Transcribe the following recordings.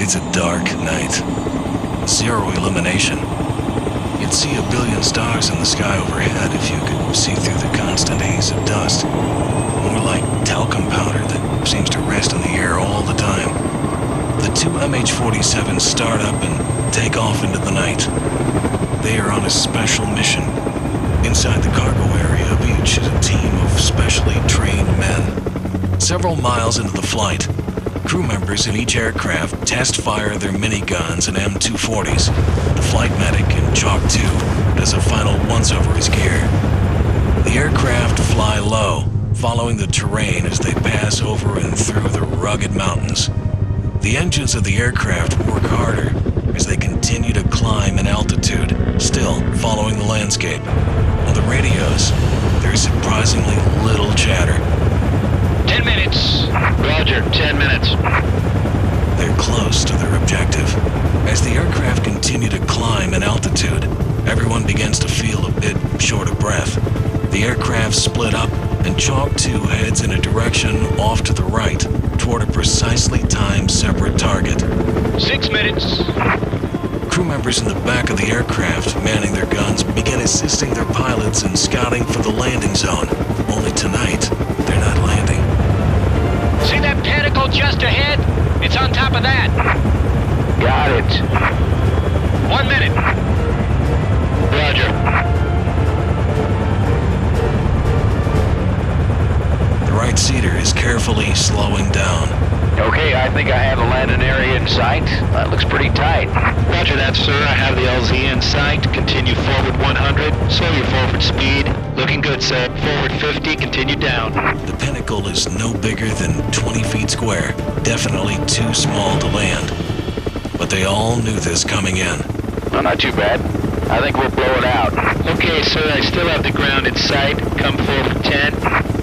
It's a dark night. Zero illumination. You'd see a billion stars in the sky overhead if you could see through the constant haze of dust. More like talcum powder that seems to rest in the air all the time. The two MH-47s start up and take off into the night. They are on a special mission. Inside the cargo area of each is a team of specially trained men. Several miles into the flight, crew members in each aircraft test-fire their miniguns and M240s. The flight medic in Chalk 2 does a final once-over his gear. The aircraft fly low, following the terrain as they pass over and through the rugged mountains. The engines of the aircraft work harder as they continue to climb in altitude, still following the landscape. On the radios, there is surprisingly little chatter. 10 minutes. Roger, 10 minutes. They're close to their objective. As the aircraft continue to climb in altitude, everyone begins to feel a bit short of breath. The aircraft split up, and Chalk 2 heads in a direction off to the right, toward a precisely timed separate target. 6 minutes. Crew members in the back of the aircraft, manning their guns, begin assisting their pilots in scouting for the landing zone. Only tonight, they're not landing. See that pinnacle just ahead? It's on top of that. Got it. 1 minute. Roger. The right-seater is carefully slowing down. Okay, I think I have the landing area in sight. That looks pretty tight. Roger that, sir. I have the LZ in sight. Continue forward 100. Slow your forward speed. Looking good, sir. Forward 50. Continue down. The pinnacle is no bigger than 20 feet square. Definitely too small to land. But they all knew this coming in. No, not too bad. I think we'll blow it out. Okay, sir. I still have the ground in sight. Come forward 10.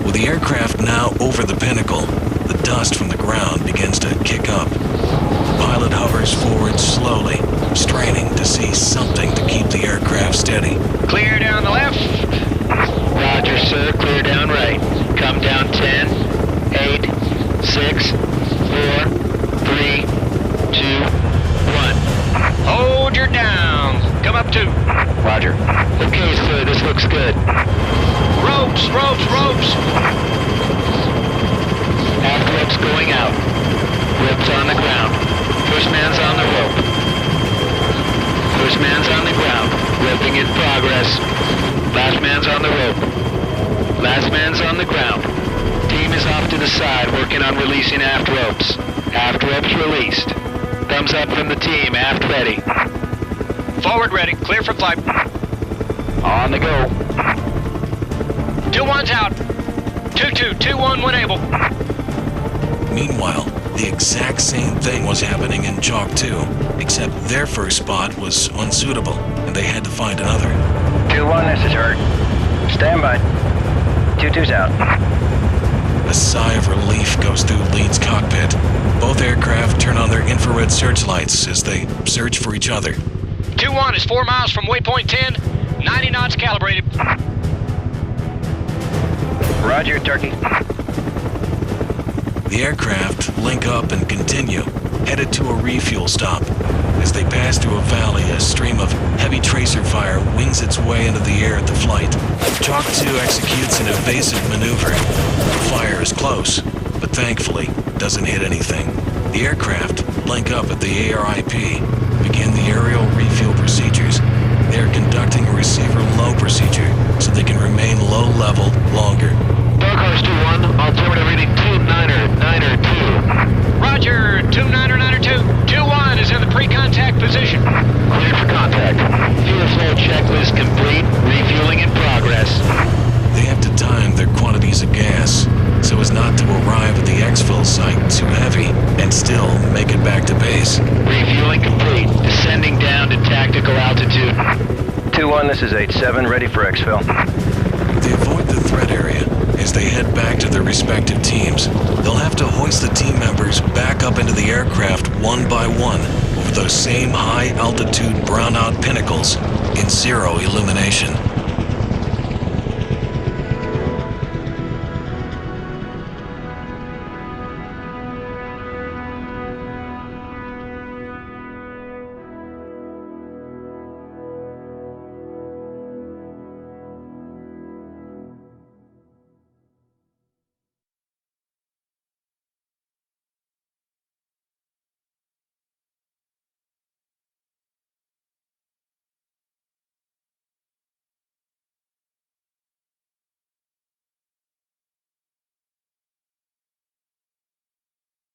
With the aircraft now over the pinnacle, the dust from the ground begins to kick up. The pilot hovers forward slowly, straining to see something to keep the aircraft steady. Clear down the left. Roger, sir. Clear down right. Come down 10, 8, 6, 4, 3, 2, 1. Hold your down. Come up 2. Roger. Okay, sir. This looks good. Ropes, ropes, ropes. Aft ropes going out. Ropes on the ground. First man's on the rope. First man's on the ground. Roping in progress. Last man's on the rope. Last man's on the ground. Team is off to the side working on releasing aft ropes. Aft ropes released. Thumbs up from the team. Aft ready. Forward ready. Clear for flight. On the go. 2-1's out. 2-2. 2-1 when able. Meanwhile, the exact same thing was happening in Chalk 2, except their first spot was unsuitable, and they had to find another. 2-1, this is Hurt. Stand by. 2-2's out. A sigh of relief goes through Lead's cockpit. Both aircraft turn on their infrared searchlights as they search for each other. 2-1 is 4 miles from waypoint 10, 90 knots calibrated. Roger, Turkey. The aircraft link up and continue, headed to a refuel stop. As they pass through a valley, a stream of heavy tracer fire wings its way into the air at the flight. Chalk 2 executes an evasive maneuver. The fire is close, but thankfully doesn't hit anything. The aircraft link up at the ARIP, begin the aerial refuel procedures. They are conducting a receiver low procedure so they can remain low level longer. Dark Horse 2-1, altimeter reading 2-9er 2. Roger, 2-9er 2. 2-1 is in the pre-contact position. Clear for contact. Fuel flow checklist complete. Refueling in progress. They have to time their quantities of gas so as not to arrive at the exfil site too heavy and still make it back to base. Refueling complete. Descending down to tactical altitude. 2-1, this is 8-7, ready for exfil. They avoid the threat area as they head back to their respective teams. They'll have to hoist the team members back up into the aircraft one by one over those same high-altitude brown-out pinnacles in zero illumination.